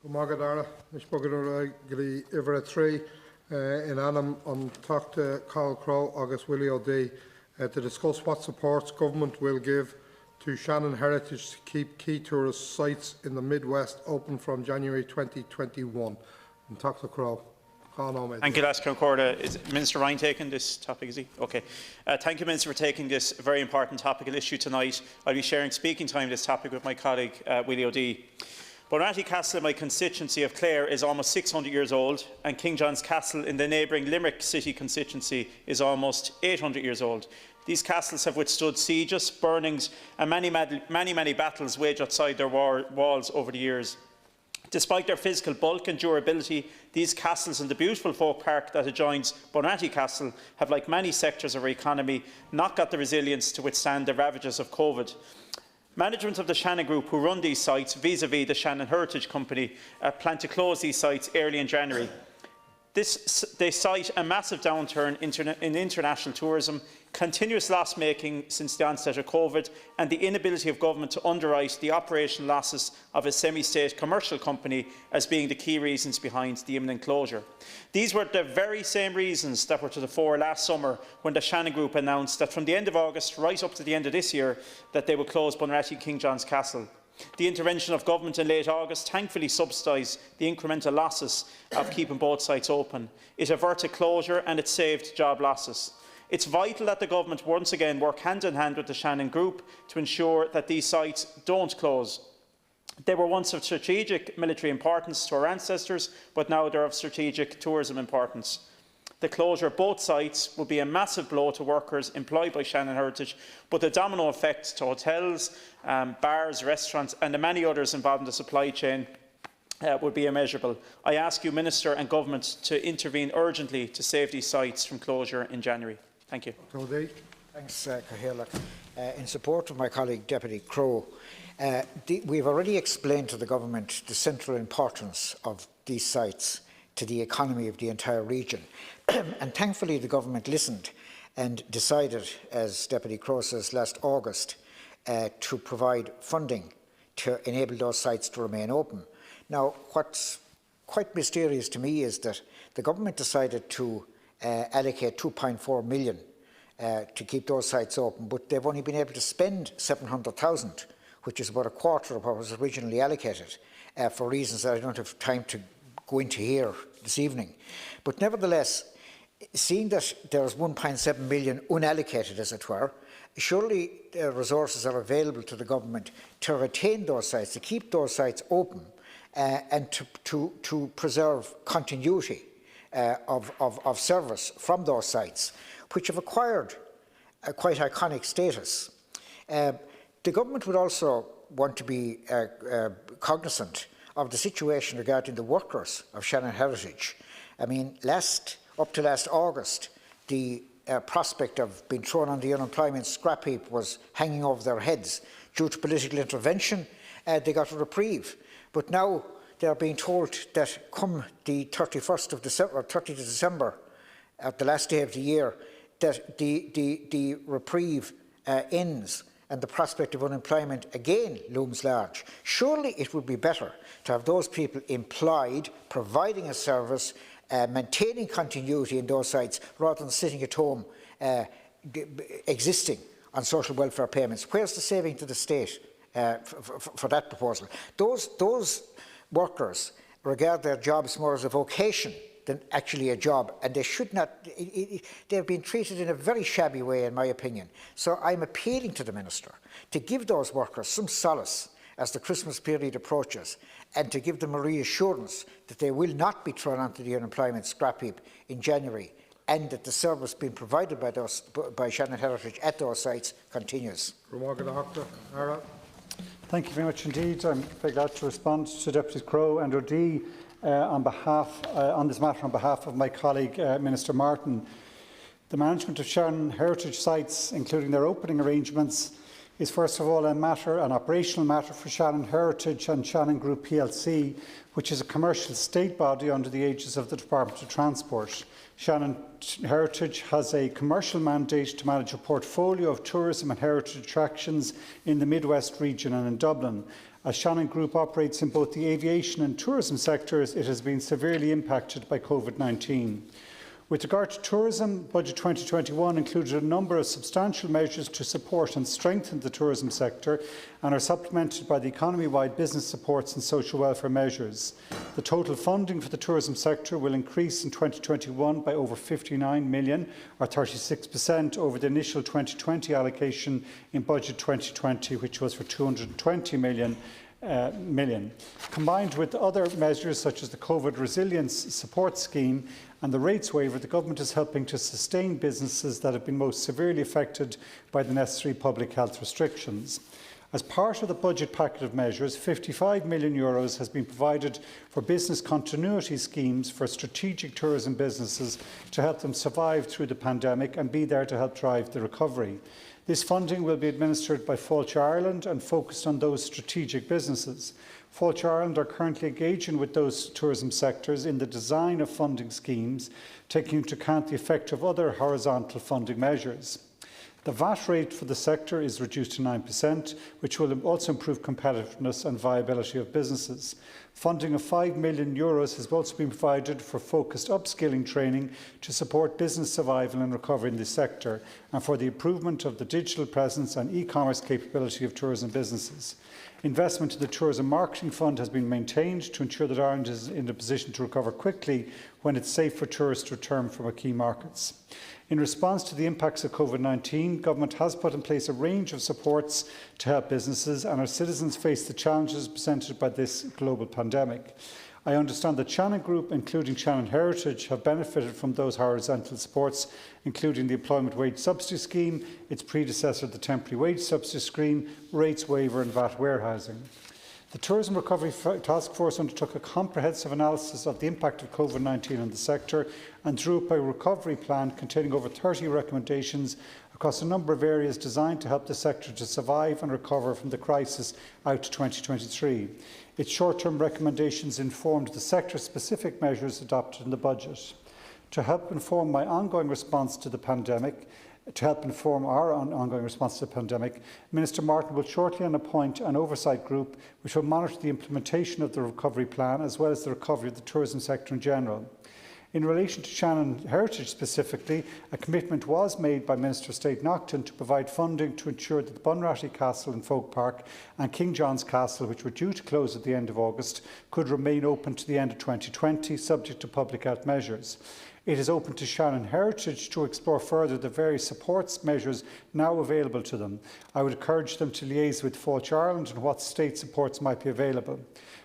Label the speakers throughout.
Speaker 1: Gomagadara, Mishbogadara, Gri Ivera 3, in Annam on Takta Carl Crow, August Willie O'D, to discuss what supports government will give to Shannon Heritage to keep key tourist sites in the Midwest open from January 2021. And Takta Crow.
Speaker 2: Thank you, Last Concorda. Is Minister Ryan taking this topic, is he? Okay. Thank you, Minister, for taking this very important topical issue tonight. I'll be sharing speaking time on this topic with my colleague, Willie O'D. Bunratty Castle in my constituency of Clare is almost 600 years old, and King John's Castle in the neighbouring Limerick city constituency is almost 800 years old. These castles have withstood sieges, burnings and many battles waged outside their walls over the years. Despite their physical bulk and durability, these castles and the beautiful folk park that adjoins Bunratty Castle have, like many sectors of our economy, not got the resilience to withstand the ravages of COVID. Management of the Shannon Group, who run these sites vis-à-vis the Shannon Heritage Company, plan to close these sites early in January. They cite a massive downturn in international tourism, continuous loss-making since the onset of COVID, and the inability of government to underwrite the operational losses of a semi-state commercial company as being the key reasons behind the imminent closure. These were the very same reasons that were to the fore last summer when the Shannon Group announced that from the end of August right up to the end of this year that they would close Bunratty King John's Castle. The intervention of government in late August thankfully subsidised the incremental losses of keeping both sites open. It averted closure and it saved job losses. It's vital that the government once again work hand in hand with the Shannon Group to ensure that these sites don't close. They were once of strategic military importance to our ancestors, but now they're of strategic tourism importance. The closure of both sites will be a massive blow to workers employed by Shannon Heritage, but the domino effect to hotels, bars, restaurants and the many others involved in the supply chain would be immeasurable. I ask you, Minister and Government, to intervene urgently to save these sites from closure in January. Thank you.
Speaker 3: Thanks, Cahill. In support of my colleague Deputy Crowe, we have already explained to the Government the central importance of these sites to the economy of the entire region. And thankfully the Government listened and decided, as Deputy Crowe says, last August to provide funding to enable those sites to remain open. Now, what's quite mysterious to me is that the Government decided to allocate 2.4 million to keep those sites open, but they've only been able to spend 700,000, which is about a quarter of what was originally allocated, for reasons that I don't have time to go into here this evening. But nevertheless, seeing that there is 1.7 million unallocated, as it were, surely resources are available to the Government to retain those sites, to keep those sites open, and to preserve continuity of service from those sites, which have acquired a quite iconic status. The Government would also want to be cognizant of the situation regarding the workers of Shannon Heritage. I mean, up to last August, the prospect of being thrown on the unemployment scrap heap was hanging over their heads. Due to political intervention, they got a reprieve. But now they are being told that come the 31st of December, 30th of December, at the last day of the year, that the reprieve ends and the prospect of unemployment again looms large. Surely it would be better to have those people employed, providing a service, maintaining continuity in those sites, rather than sitting at home existing on social welfare payments. Where's the saving to the state for that proposal? Those workers regard their jobs more as a vocation than actually a job, and they should not. They've been treated in a very shabby way, in my opinion. So I'm appealing to the Minister to give those workers some solace as the Christmas period approaches, and to give them a reassurance that they will not be thrown onto the unemployment scrap heap in January, and that the service being provided by Shannon Heritage at those sites continues.
Speaker 4: Thank you very much indeed. I'm very glad to respond to Deputy Crowe and O'D on this matter on behalf of my colleague Minister Martin. The management of Shannon Heritage sites, including their opening arrangements, is first of all an operational matter for Shannon Heritage and Shannon Group plc, which is a commercial state body under the aegis of the Department of Transport. Shannon Heritage has a commercial mandate to manage a portfolio of tourism and heritage attractions in the Midwest region and in Dublin. As Shannon Group operates in both the aviation and tourism sectors, it has been severely impacted by COVID-19. With regard to tourism, Budget 2021 included a number of substantial measures to support and strengthen the tourism sector and are supplemented by the economy-wide business supports and social welfare measures. The total funding for the tourism sector will increase in 2021 by over 59 million, or 36% over the initial 2020 allocation in Budget 2020, which was for 220 million. Combined with other measures such as the COVID Resilience Support Scheme and the rates waiver, the Government is helping to sustain businesses that have been most severely affected by the necessary public health restrictions. As part of the budget packet of measures, €55 million has been provided for business continuity schemes for strategic tourism businesses to help them survive through the pandemic and be there to help drive the recovery. This funding will be administered by Fáilte Ireland and focused on those strategic businesses. Fáilte Ireland are currently engaging with those tourism sectors in the design of funding schemes, taking into account the effect of other horizontal funding measures. The VAT rate for the sector is reduced to 9%, which will also improve competitiveness and viability of businesses. Funding of €5 million has also been provided for focused upskilling training to support business survival and recovery in this sector, and for the improvement of the digital presence and e-commerce capability of tourism businesses. Investment in the Tourism Marketing Fund has been maintained to ensure that Ireland is in a position to recover quickly when it's safe for tourists to return from our key markets. In response to the impacts of COVID-19, Government has put in place a range of supports to help businesses and our citizens face the challenges presented by this global pandemic. I understand that Shannon Group, including Shannon Heritage, have benefited from those horizontal supports, including the Employment Wage Subsidy Scheme, its predecessor, the Temporary Wage Subsidy Scheme, rates waiver and VAT warehousing. The Tourism Recovery Task Force undertook a comprehensive analysis of the impact of COVID-19 on the sector and drew up a recovery plan containing over 30 recommendations across a number of areas designed to help the sector to survive and recover from the crisis out to 2023. Its short-term recommendations informed the sector-specific measures adopted in the budget. To help inform our ongoing response to the pandemic, Minister Martin will shortly appoint an oversight group which will monitor the implementation of the recovery plan as well as the recovery of the tourism sector in general. In relation to Shannon Heritage specifically, a commitment was made by Minister of State Naughton to provide funding to ensure that the Bunratty Castle in Folk Park and King John's Castle, which were due to close at the end of August, could remain open to the end of 2020, subject to public health measures. It is open to Shannon Heritage to explore further the various supports measures now available to them. I would encourage them to liaise with Fáilte Ireland on what state supports might be available.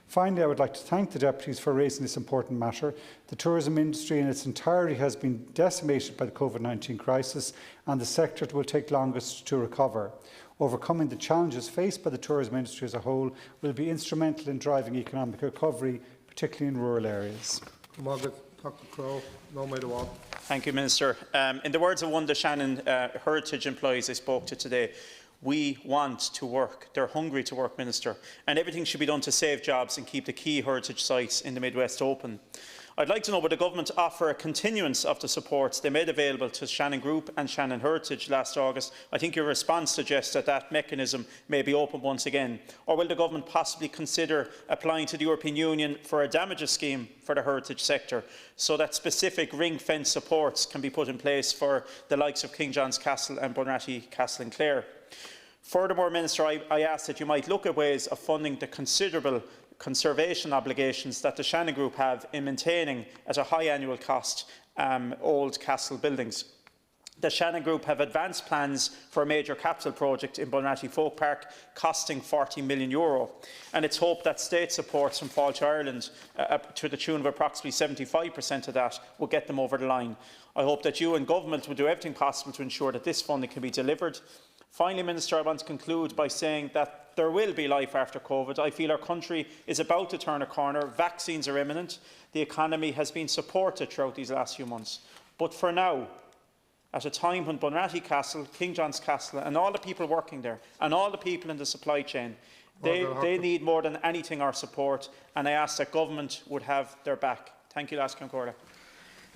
Speaker 4: Finally, I would like to thank the deputies for raising this important matter. The tourism industry in its entirety has been decimated by the COVID-19 crisis, and the sector will take longest to recover. Overcoming the challenges faced by the tourism industry as a whole will be instrumental in driving economic recovery, particularly in rural areas.
Speaker 1: Dr. Crowe, no matter what.
Speaker 2: Thank you, Minister. In the words of one of the Shannon Heritage employees I spoke to today, we want to work. They're hungry to work, Minister, and everything should be done to save jobs and keep the key heritage sites in the Midwest open. I'd like to know, would the Government offer a continuance of the supports they made available to Shannon Group and Shannon Heritage last August? I think your response suggests that that mechanism may be open once again. Or will the Government possibly consider applying to the European Union for a damages scheme for the heritage sector, so that specific ring-fence supports can be put in place for the likes of King John's Castle and Bunratty Castle in Clare? Furthermore, Minister, I ask that you might look at ways of funding the considerable conservation obligations that the Shannon Group have in maintaining at a high annual cost old castle buildings. The Shannon Group have advanced plans for a major capital project in Bunratty Folk Park costing €40 million, and it's hoped that state supports from Fáilte Ireland to the tune of approximately 75% of that will get them over the line. I hope that you and Government will do everything possible to ensure that this funding can be delivered. Finally, Minister, I want to conclude by saying that there will be life after COVID. I feel our country is about to turn a corner. Vaccines are imminent. The economy has been supported throughout these last few months. But for now, at a time when Bunratty Castle, King John's Castle and all the people working there and all the people in the supply chain, they need more than anything our support, and I ask that government would have their back. Thank you, Last Concordia.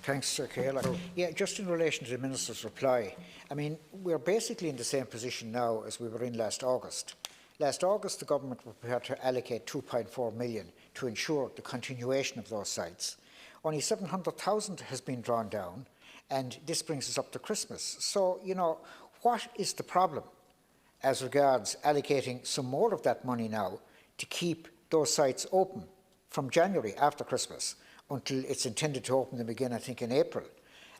Speaker 3: Thanks, Sir Cahill. Yeah, just in relation to the Minister's reply, I mean, we're basically in the same position now as we were in last August. Last August, the government were prepared to allocate 2.4 million to ensure the continuation of those sites. Only 700,000 has been drawn down, and this brings us up to Christmas. So, you know, what is the problem as regards allocating some more of that money now to keep those sites open from January after Christmas until it's intended to open them again, I think, in April?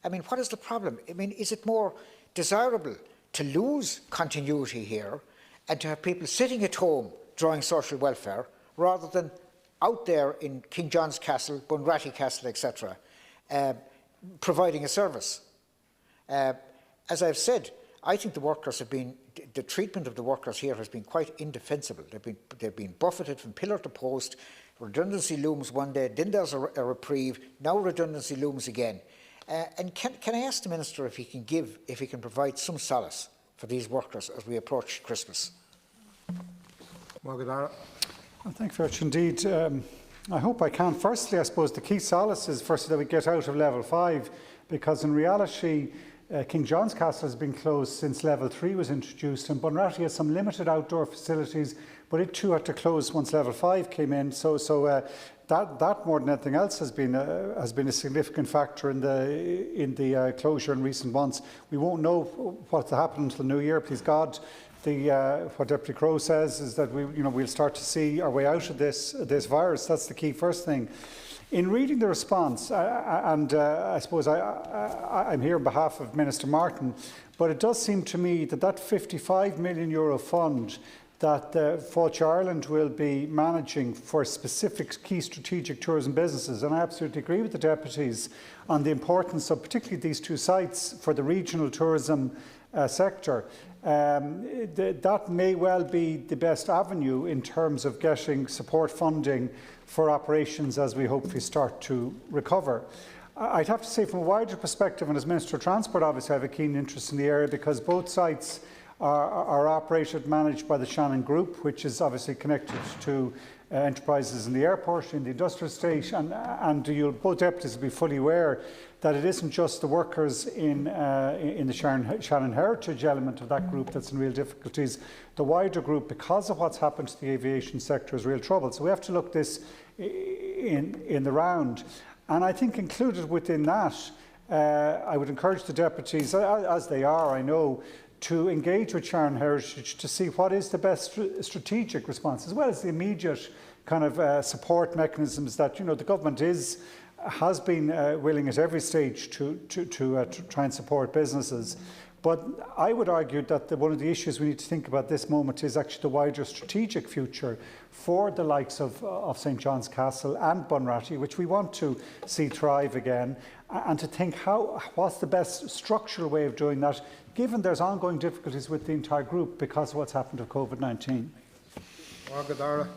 Speaker 3: I mean, what is the problem? I mean, is it more desirable to lose continuity here and to have people sitting at home drawing social welfare rather than out there in King John's Castle, Bunratty Castle, etc., providing a service? As I've said, I think the workers have been, the treatment of the workers here has been quite indefensible. They've been buffeted from pillar to post. Redundancy looms one day, then there's a reprieve, now redundancy looms again. And can I ask the Minister if he can provide some solace for these workers as we approach Christmas?
Speaker 1: Margaret.
Speaker 4: Thank you very much indeed. I hope I can. Firstly, I suppose the key solace is firstly that we get out of level 5, because in reality King John's Castle has been closed since level 3 was introduced, and Bunratty has some limited outdoor facilities, but it too had to close once level 5 came in. So that more than anything else has been a significant factor in the closure in recent months. We won't know what's happened until the new year, please God. What Deputy Crowe says is that we'll start to see our way out of this virus. That's the key first thing. In reading the response, I suppose I'm here on behalf of Minister Martin, but it does seem to me that that €55 million fund that Fáilte Ireland will be managing for specific key strategic tourism businesses, and I absolutely agree with the deputies on the importance of particularly these two sites for the regional tourism sector. That may well be the best avenue in terms of getting support funding for operations as we hopefully start to recover. I'd have to say from a wider perspective, and as Minister of Transport obviously I have a keen interest in the area, because both sites are operated, managed by the Shannon Group, which is obviously connected to enterprises in the airport, in the industrial estate, and both deputies will be fully aware that it isn't just the workers in the Shannon Heritage element of that group that's in real difficulties. The wider group, because of what's happened to the aviation sector, is real trouble. So we have to look this in the round. And I think included within that, I would encourage the deputies, as they are, I know, to engage with Shannon Heritage to see what is the best strategic response, as well as the immediate kind of support mechanisms that the government has been willing at every stage to try and support businesses. But I would argue that one of the issues we need to think about this moment is actually the wider strategic future for the likes of St John's Castle and Bunratty, which we want to see thrive again, and to think what's the best structural way of doing that, given there's ongoing difficulties with the entire group because of what's happened to COVID-19.
Speaker 1: Margaret.